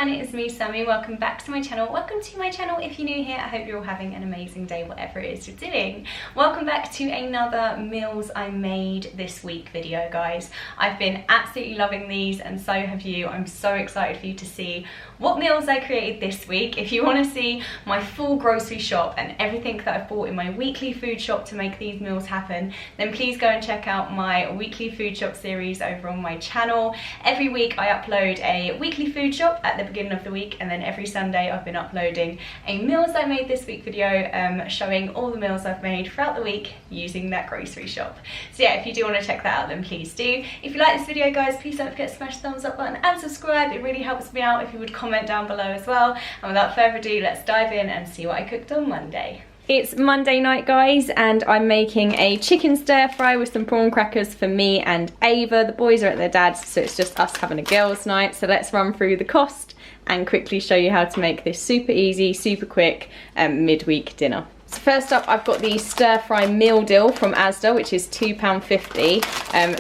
everyone, it's me Sammy. Welcome back to my channel. Welcome to my channel if you're new here. I hope you're all having an amazing day, whatever it is you're doing. Welcome back to another meals I made this week video, guys. I've been absolutely loving these and so have you. I'm so excited for you to see what meals I created this week. If you want to see my full grocery shop and everything that I've bought in my weekly food shop to make these meals happen, then please go and check out my weekly food shop series over on my channel. Every week I upload a weekly food shop at the beginning of the week, and then every Sunday I've been uploading a meals I made this week video showing all the meals I've made throughout the week using that grocery shop. So yeah, if you do want to check that out, then please do. If you like this video, guys, please don't forget to smash the thumbs up button and subscribe. It really helps me out if you would comment down below as well. And without further ado, let's dive in and see what I cooked on Monday. It's Monday night, guys, and I'm making a chicken stir fry with some prawn crackers for me and Ava. The boys are at their dad's, so it's just us having a girls' night. So let's run through the cost and quickly show you how to make this super easy, super quick midweek dinner. So first up, I've got the stir fry meal deal from Asda, which is £2.50.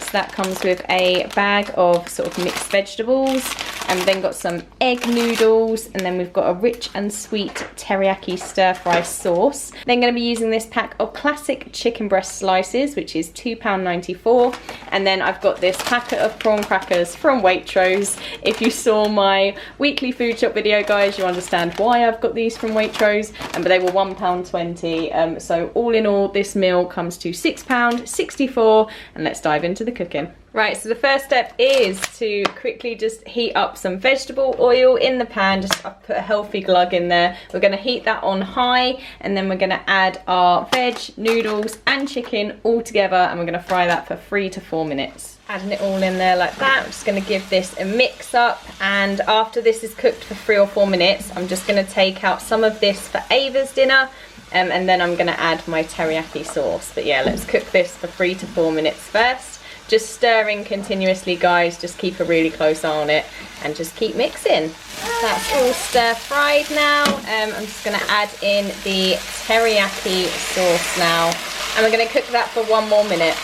So that comes with a bag of sort of mixed vegetables, and then got some egg noodles, and then we've got a rich and sweet teriyaki stir fry sauce. Then going to be using this pack of classic chicken breast slices, which is £2.94. And then I've got this packet of prawn crackers from Waitrose. If you saw my weekly food shop video, guys, you understand why I've got these from Waitrose, but they were £1.20. So all in all, this meal comes to £6.64, and let's dive into the cooking. Right, so the first step is to quickly just heat up some vegetable oil in the pan. Just I've put a healthy glug in there. We're going to heat that on high, and then we're going to add our veg, noodles and chicken all together, and we're going to fry that for 3 to 4 minutes. Adding it all in there like that. I'm just going to give this a mix up, and after this is cooked for 3 or 4 minutes, I'm just going to take out some of this for Ava's dinner. And then I'm going to add my teriyaki sauce. But yeah, let's cook this for 3 to 4 minutes first. Just stirring continuously, guys. Just keep a really close eye on it and just keep mixing. That's all stir fried now. I'm just going to add in the teriyaki sauce now. And we're going to cook that for 1 more minute.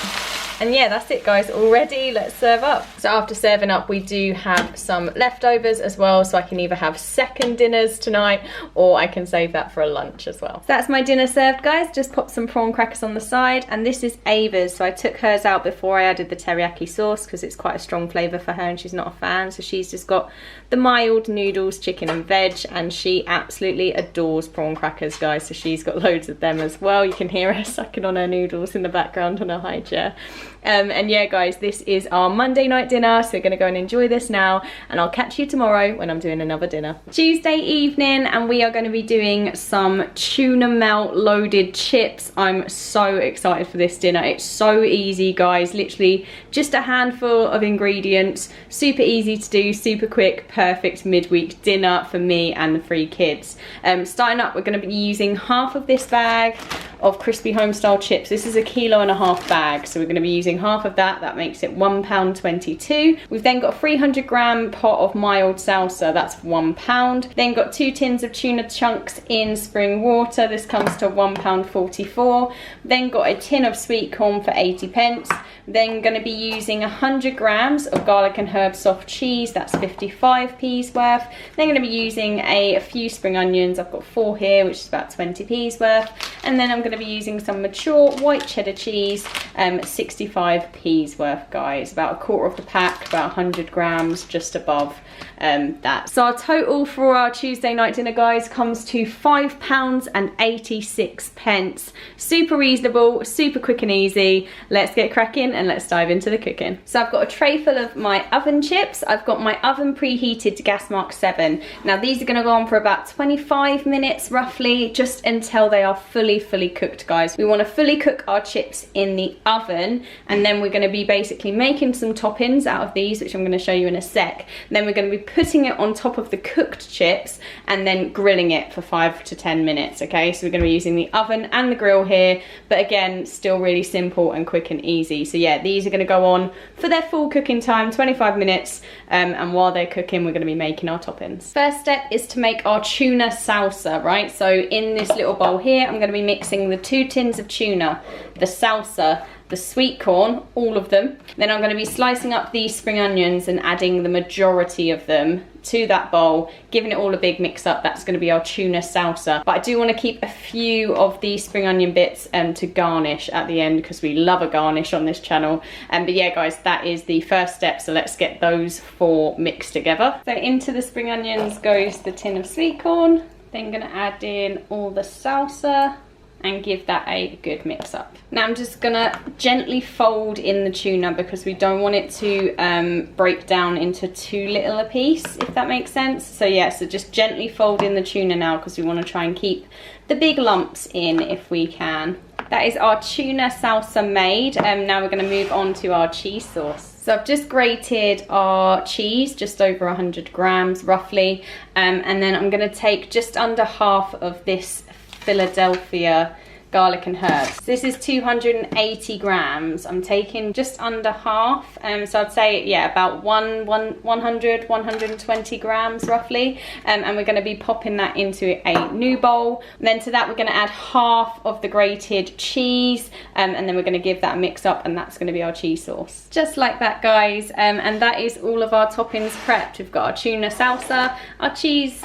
And yeah, that's it, guys, all ready. Let's serve up. So after serving up, we do have some leftovers as well, so I can either have second dinners tonight or I can save that for a lunch as well. So that's my dinner served, guys. Just pop some prawn crackers on the side, and this is Ava's. So I took hers out before I added the teriyaki sauce because it's quite a strong flavour for her and she's not a fan. So she's just got the mild noodles, chicken and veg, and she absolutely adores prawn crackers, guys. So she's got loads of them as well. You can hear her sucking on her noodles in the background on her high chair. And yeah, guys, this is our Monday night dinner, so we're going to go and enjoy this now, and I'll catch you tomorrow when I'm doing another dinner. Tuesday evening, and we are going to be doing some tuna melt loaded chips. I'm so excited for this dinner. It's so easy, guys, literally just a handful of ingredients, super easy to do, super quick, perfect midweek dinner for me and the 3 kids. Starting up, we're going to be using half of this bag of crispy home style chips. This is a 1.5 kilo bag, so we're going to be using half of that. That makes it £1.22. We've then got a 300 gram pot of mild salsa, that's £1. Then got 2 tins of tuna chunks in spring water, this comes to £1.44. Then got a tin of sweet corn for 80p. Then going to be using 100 grams of garlic and herb soft cheese, that's 55p's worth. Then going to be using a few spring onions, I've got 4 here, which is about 20p's worth. And then I'm going to be using some mature white cheddar cheese, 65p's worth, guys. About a quarter of the pack, about 100 grams, just above that. So our total for our Tuesday night dinner, guys, comes to £5.86. Super reasonable, super quick and easy. Let's get cracking and let's dive into the cooking. So I've got a tray full of my oven chips. I've got my oven preheated to gas mark 7. Now these are going to go on for about 25 minutes roughly, just until they are fully cooked, guys. We want to fully cook our chips in the oven, and then we're going to be basically making some toppings out of these, which I'm going to show you in a sec. And then we're going to be putting it on top of the cooked chips and then grilling it for 5 to 10 minutes. Okay, so we're going to be using the oven and the grill here, but again, still really simple and quick and easy. So yeah, these are going to go on for their full cooking time, 25 minutes, and while they're cooking, we're going to be making our toppings. First step is to make our tuna salsa, right? So in this little bowl here, I'm going to be mixing the 2 tins of tuna, the salsa, the sweet corn, all of them. Then I'm going to be slicing up these spring onions and adding the majority of them to that bowl, giving it all a big mix up. That's going to be our tuna salsa. But I do want to keep a few of the spring onion bits to garnish at the end, because we love a garnish on this channel. But yeah guys, that is the first step, so let's get those 4 mixed together. So into the spring onions goes the tin of sweet corn, then gonna add in all the salsa and give that a good mix up. Now I'm just gonna gently fold in the tuna, because we don't want it to break down into too little a piece, if that makes sense. So yeah, so just gently fold in the tuna now, because we want to try and keep the big lumps in if we can. That is our tuna salsa made. Now we're gonna move on to our cheese sauce. So I've just grated our cheese, just over 100 grams roughly, and then I'm gonna take just under half of this Philadelphia garlic and herbs. So this is 280 grams. I'm taking just under half, so I'd say yeah, about 120 grams roughly, and we're going to be popping that into a new bowl. And then to that we're going to add half of the grated cheese, and then we're going to give that a mix up, and that's going to be our cheese sauce. Just like that guys, and that is all of our toppings prepped. We've got our tuna salsa, our cheese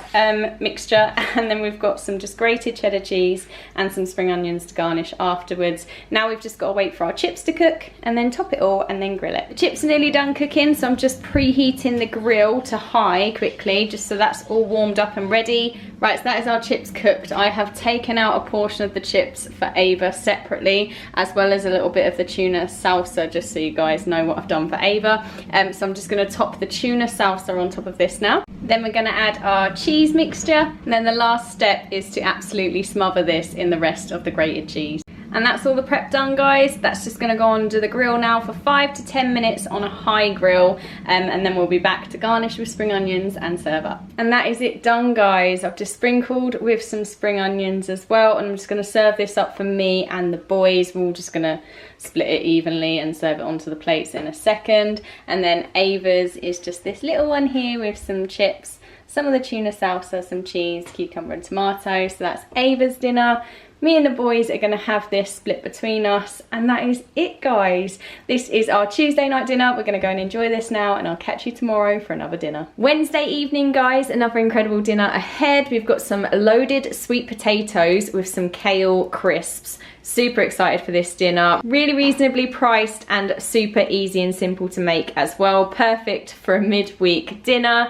mixture, and then we've got some just grated cheddar cheese and some spring onions to garnish afterwards. Now we've just got to wait for our chips to cook and then top it all and then grill it. The chips are nearly done cooking, so I'm just preheating the grill to high quickly, just so that's all warmed up and ready. Right, so that is our chips cooked. I have taken out a portion of the chips for Ava separately, as well as a little bit of the tuna salsa, just so you guys know what I've done for Ava. So I'm just going to top the tuna salsa on top of this now. Then we're going to add our cheese mixture, and then the last step is to absolutely smother this in the rest of the grated cheese. And that's all the prep done guys. That's just going to go under the grill now for 5 to 10 minutes on a high grill, and then we'll be back to garnish with spring onions and serve up. And that is it done guys. I've just sprinkled with some spring onions as well, and I'm just going to serve this up for me and the boys. We're all just going to split it evenly and serve it onto the plates in a second. And then Ava's is just this little one here with some chips, some of the tuna salsa, some cheese, cucumber and tomato. So that's Ava's dinner. Me and the boys are going to have this split between us, and that is it guys. This is our Tuesday night dinner. We're going to go and enjoy this now, and I'll catch you tomorrow for another dinner. Wednesday evening guys, another incredible dinner ahead. We've got some loaded sweet potatoes with some kale crisps. Super excited for this dinner. Really reasonably priced and super easy and simple to make as well. Perfect for a midweek dinner.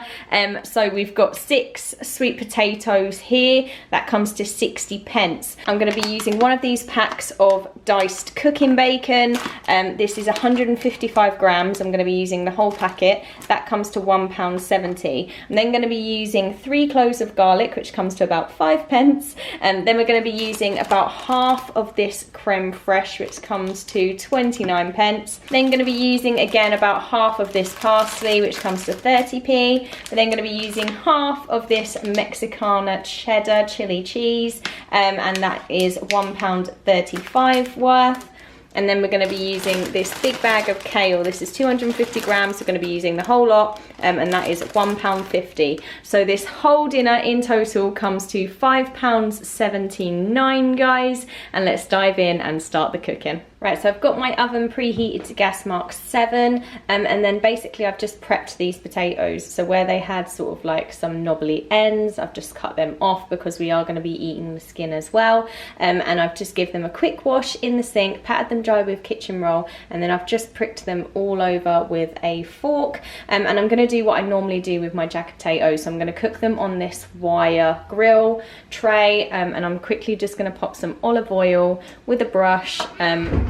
So we've got 6 sweet potatoes here. That comes to 60 pence. I'm going to be using one of these packs of diced cooking bacon. This is 155 grams. I'm going to be using the whole packet. That comes to £1.70. I'm then going to be using 3 cloves of garlic, which comes to about 5 pence. Then we're going to be using about half of this creme fraiche, which comes to 29 pence. Then going to be using again about half of this parsley, which comes to 30p. We're then going to be using half of this Mexicana cheddar chili cheese, and that is £1.35 worth. And then we're going to be using this big bag of kale. This is 250 grams. We're going to be using the whole lot, and that is £1.50. So this whole dinner in total comes to £5.79 guys. And let's dive in and start the cooking. Right, so I've got my oven preheated to gas mark 7, and then basically I've just prepped these potatoes. So where they had sort of like some knobbly ends, I've just cut them off because we are going to be eating the skin as well. And I've just given them a quick wash in the sink, patted them dry with kitchen roll, and then I've just pricked them all over with a fork. And I'm going to do what I normally do with my jack potatoes. So I'm going to cook them on this wire grill tray, and I'm quickly just going to pop some olive oil with a brush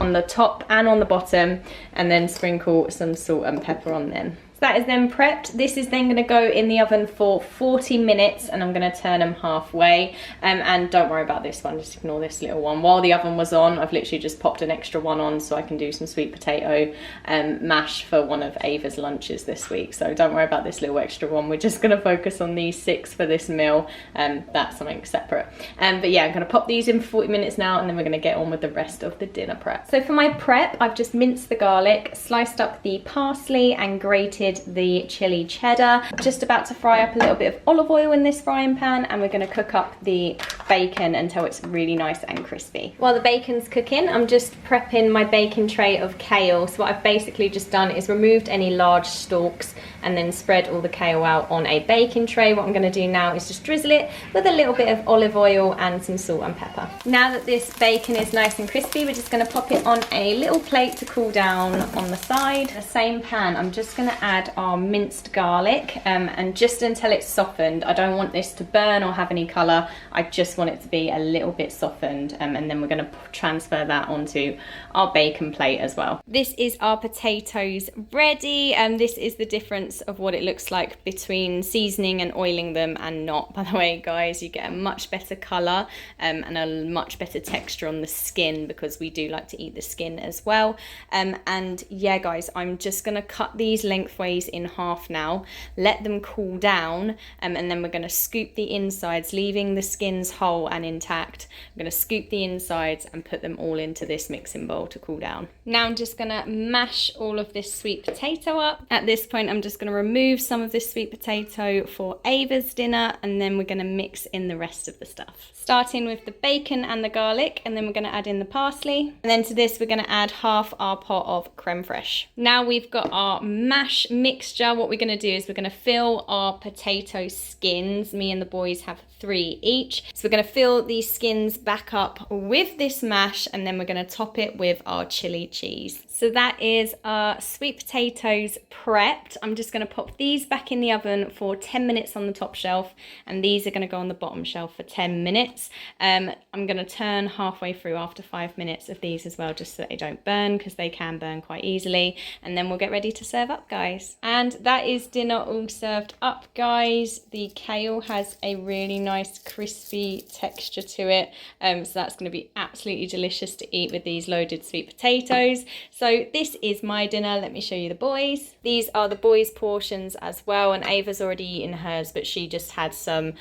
on the top and on the bottom, and then sprinkle some salt and pepper on them. So that is then prepped. This is then going to go in the oven for 40 minutes, and I'm going to turn them halfway. And don't worry about this one, just ignore this little one. While the oven was on, I've literally just popped an extra one on so I can do some sweet potato mash for one of Ava's lunches this week. So don't worry about this little extra one. We're just going to focus on these 6 for this meal. That's something separate. But yeah, I'm going to pop these in for 40 minutes now, and then we're going to get on with the rest of the dinner prep. So for my prep, I've just minced the garlic, sliced up the parsley and grated added the chili cheddar. Just about to fry up a little bit of olive oil in this frying pan, and we're going to cook up the bacon until it's really nice and crispy. While the bacon's cooking, I'm just prepping my baking tray of kale. So what I've basically just done is removed any large stalks and then spread all the kale out on a baking tray. What I'm going to do now is just drizzle it with a little bit of olive oil and some salt and pepper. Now that this bacon is nice and crispy, we're just going to pop it on a little plate to cool down on the side. In the same pan, I'm just going to add our minced garlic, and just until it's softened. I don't want this to burn or have any colour. I just want it to be a little bit softened, and then we're going to transfer that onto our bacon plate as well. This is our potatoes ready, and this is the difference of what it looks like between seasoning and oiling them and not. By the way, guys, you get a much better colour and a much better texture on the skin, because we do like to eat the skin as well. And yeah, guys, I'm just going to cut these lengthways in half now, let them cool down, and then we're going to scoop the insides, leaving the skins whole and intact. I'm going to scoop the insides and put them all into this mixing bowl to cool down. Now I'm just going to mash all of this sweet potato up. At this point, I'm just going to remove some of this sweet potato for Ava's dinner, and then we're going to mix in the rest of the stuff. Starting with the bacon and the garlic, and then we're going to add in the parsley. And then to this, we're going to add half our pot of creme fraiche. Now we've got our mash mixture. What we're going to do is we're going to fill our potato skins. Me and the boys have 3 each. So we're going to fill these skins back up with this mash, and then we're going to top it with our chili cheese. So that is our sweet potatoes prepped. I'm just going to pop these back in the oven for 10 minutes on the top shelf, and these are going to go on the bottom shelf for 10 minutes. I'm going to turn halfway through after 5 minutes of these as well, just so that they don't burn, because they can burn quite easily. And then we'll get ready to serve up, guys. And that is dinner all served up, guys. The kale has a really nice crispy texture to it, so that's going to be absolutely delicious to eat with these loaded sweet potatoes. So this is my dinner. Let me show you the boys. These are the boys' portions as well, and Ava's already eaten hers, but she just had some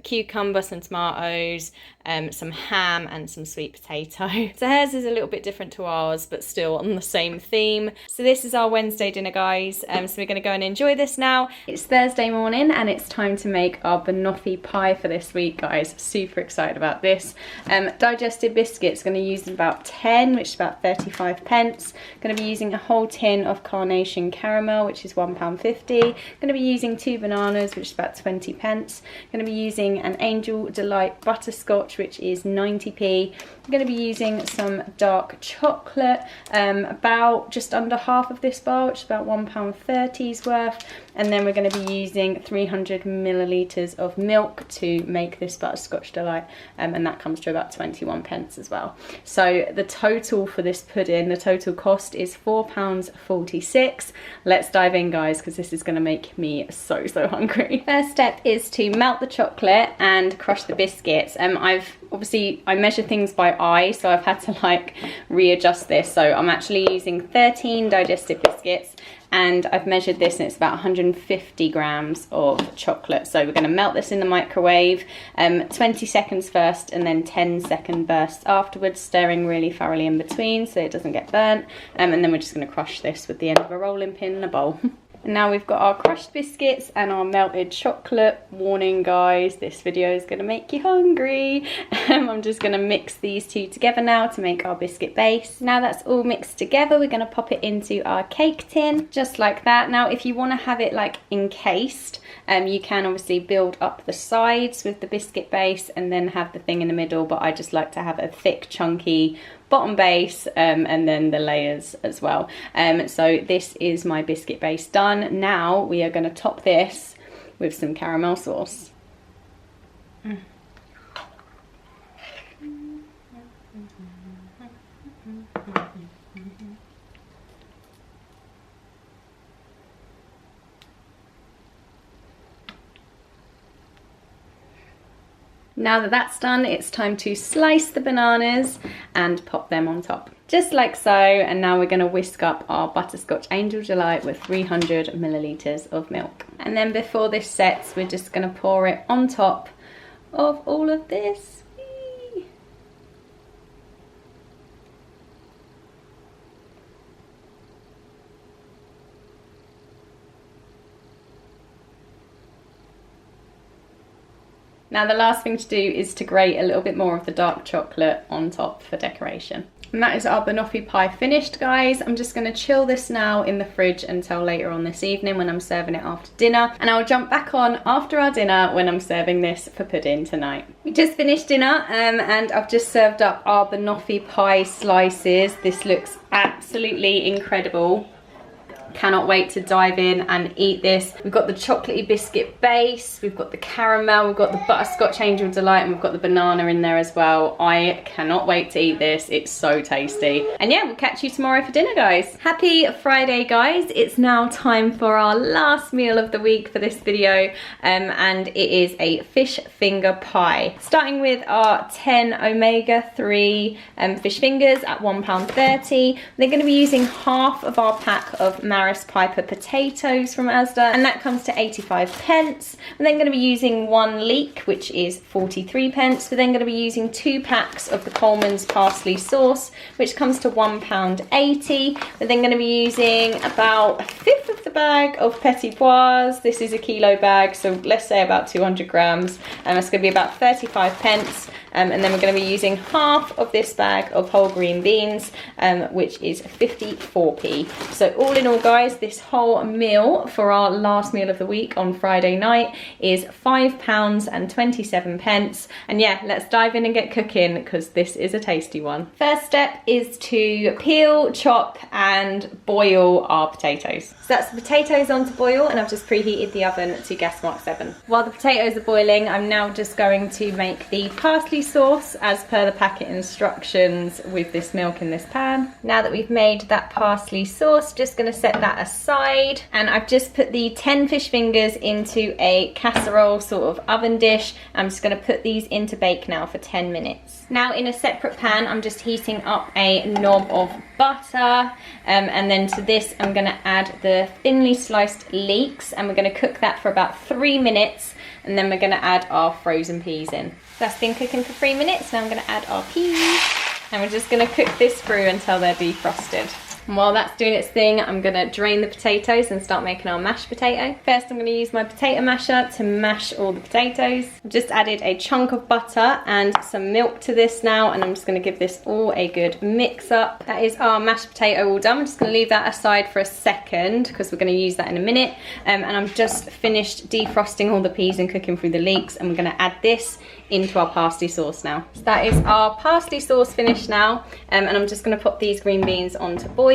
cucumber, some tomatoes, some ham and some sweet potato. So hers is a little bit different to ours, but still on the same theme. So this is our Wednesday dinner, guys. So we're going to go and enjoy this now. It's Thursday morning, and it's time to make our banoffee pie for this week, guys. Super excited about this. Digested biscuits, going to use about 10, which is about 35 pence. Going to be using a whole tin of carnation caramel, which is £1.50. Going to be using 2 bananas, which is about 20 pence. Going to be using an Angel Delight butterscotch, which is 90p. I'm going to be using some dark chocolate, about just under half of this bar, which is about £1.30's worth. And then we're going to be using 300 millilitres of milk to make this butterscotch delight, and that comes to about 21 pence as well. So the total for this pudding, the total cost is £4.46. Let's dive in, guys, because this is going to make me so hungry. First step is to melt the chocolate and crush the biscuits. I measure things by eye, so I've had to like readjust this. So I'm actually using 13 digestive biscuits, and I've measured this, and it's about 150 grams of chocolate. So we're going to melt this in the microwave, 20 seconds first and then 10-second bursts afterwards, stirring really thoroughly in between so it doesn't get burnt. And then we're just going to crush this with the end of a rolling pin in a bowl. And now we've got our crushed biscuits and our melted chocolate. Warning, guys, this video is going to make you hungry. I'm just going to mix these two together now to make our biscuit base. Now that's all mixed together, we're going to pop it into our cake tin, just like that. Now if you want to have it like encased, you can obviously build up the sides with the biscuit base and then have the thing in the middle, but I just like to have a thick, chunky bottom base, and then the layers as well. So this is my biscuit base done. Now we are going to top this with some caramel sauce. Now that that's done, it's time to slice the bananas and pop them on top. Just like so, and now we're going to whisk up our butterscotch Angel Delight with 300 millilitres of milk. And then before this sets, we're just going to pour it on top of all of this. Now the last thing to do is to grate a little bit more of the dark chocolate on top for decoration. And that is our banoffee pie finished, guys. I'm just going to chill this now in the fridge until later on this evening when I'm serving it after dinner. And I'll jump back on after our dinner when I'm serving this for pudding tonight. We just finished dinner and I've just served up our banoffee pie slices. This looks absolutely incredible. Cannot wait to dive in and eat this. We've got the chocolatey biscuit base, we've got the caramel, we've got the butterscotch angel delight, and we've got the banana in there as well. I cannot wait to eat this. It's so tasty. And yeah, we'll catch you tomorrow for dinner, guys. Happy Friday, guys. It's now time for our last meal of the week for this video, and it is a fish finger pie. Starting with our 10 omega-3 fish fingers at £1.30. They're going to be using half of our pack of Piper potatoes from Asda, and that comes to 85p. We're then going to be using 1 leek, which is 43p. We're then going to be using 2 packs of the Coleman's parsley sauce, which comes to £1.80. We're then going to be using about 1/5 of the bag of petit pois. This is a kilo bag, so let's say about 200 grams, and it's going to be about 35p. And then we're going to be using half of this bag of whole green beans, which is 54p. So all in all, guys, this whole meal for our last meal of the week on Friday night is £5.27. And yeah, let's dive in and get cooking because this is a tasty one. First step is to peel, chop and boil our potatoes. So that's the potatoes on to boil, and I've just preheated the oven to gas mark 7. While the potatoes are boiling, I'm now just going to make the parsley sauce as per the packet instructions with this milk in this pan. Now that we've made that parsley sauce, just going to set that aside, and I've just put the 10 fish fingers into a casserole sort of oven dish. I'm just going to put these into bake now for 10 minutes. Now in a separate pan, I'm just heating up a knob of butter, and then to this I'm going to add the thinly sliced leeks, and we're going to cook that for about 3 minutes, and then we're going to add our frozen peas in. That's been cooking for 3 minutes. Now I'm going to add our peas, and we're just going to cook this through until they're defrosted. And while that's doing its thing, I'm going to drain the potatoes and start making our mashed potato. First, I'm going to use my potato masher to mash all the potatoes. I've just added a chunk of butter and some milk to this now, and I'm just going to give this all a good mix up. That is our mashed potato all done. I'm just going to leave that aside for a second because we're going to use that in a minute. And I'm just finished defrosting all the peas and cooking through the leeks, and we're going to add this into our parsley sauce now. So that is our parsley sauce finished now, and I'm just going to put these green beans on to boil.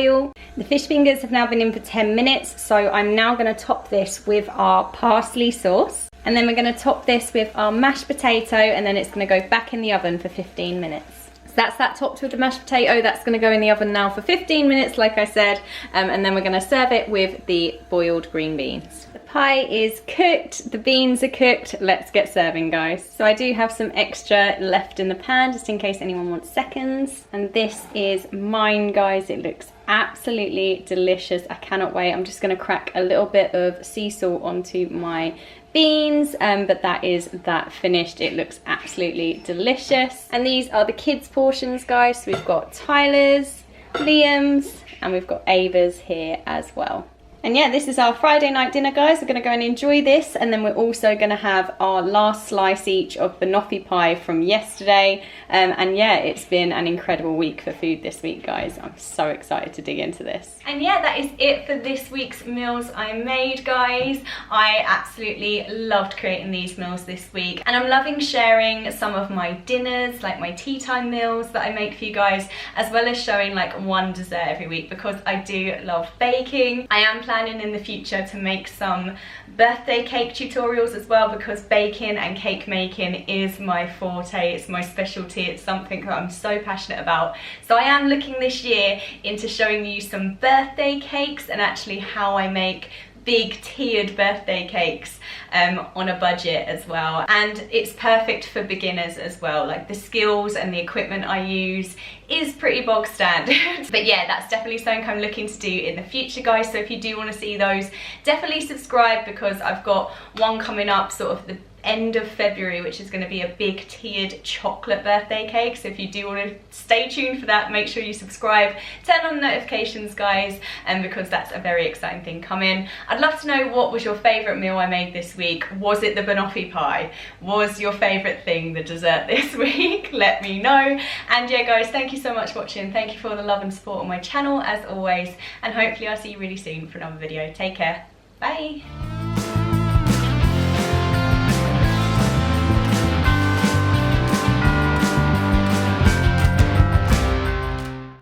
The fish fingers have now been in for 10 minutes, so I'm now going to top this with our parsley sauce, and then we're going to top this with our mashed potato, and then it's going to go back in the oven for 15 minutes. So that's that topped with the mashed potato. That's going to go in the oven now for 15 minutes, like I said, and then we're going to serve it with the boiled green beans. The pie is cooked, the beans are cooked. Let's get serving, guys. So I do have some extra left in the pan just in case anyone wants seconds, and this is mine, guys. It looks absolutely delicious. I cannot wait. I'm just going to crack a little bit of sea salt onto my beans, but that is that finished. It looks absolutely delicious. And these are the kids portions, guys. So we've got Tyler's, Liam's, and we've got Ava's here as well. And yeah, this is our Friday night dinner, guys. We're going to go and enjoy this, and then we're also going to have our last slice each of banoffee pie from yesterday. And yeah, it's been an incredible week for food this week, guys. I'm so excited to dig into this. And yeah, that is it for this week's meals I made, guys. I absolutely loved creating these meals this week, and I'm loving sharing some of my dinners, like my tea time meals that I make for you guys, as well as showing like one dessert every week because I do love baking. I am planning in the future to make some birthday cake tutorials as well, because baking and cake making is my forte. It's my specialty. It's something that I'm so passionate about. So I am looking this year into showing you some birthday cakes and actually how I make big tiered birthday cakes on a budget as well. And it's perfect for beginners as well. Like the skills and the equipment I use is pretty bog standard. But yeah, that's definitely something I'm looking to do in the future, guys. So if you do want to see those, definitely subscribe, because I've got one coming up sort of end of February, which is going to be a big tiered chocolate birthday cake. So if you do want to stay tuned for that, make sure you subscribe, turn on the notifications, guys, and because that's a very exciting thing coming. I'd love to know, what was your favourite meal I made this week? Was it the banoffee pie? Was your favourite thing the dessert this week? Let me know. And yeah, guys, thank you so much for watching. Thank you for all the love and support on my channel as always, and hopefully I'll see you really soon for another video. Take care. Bye.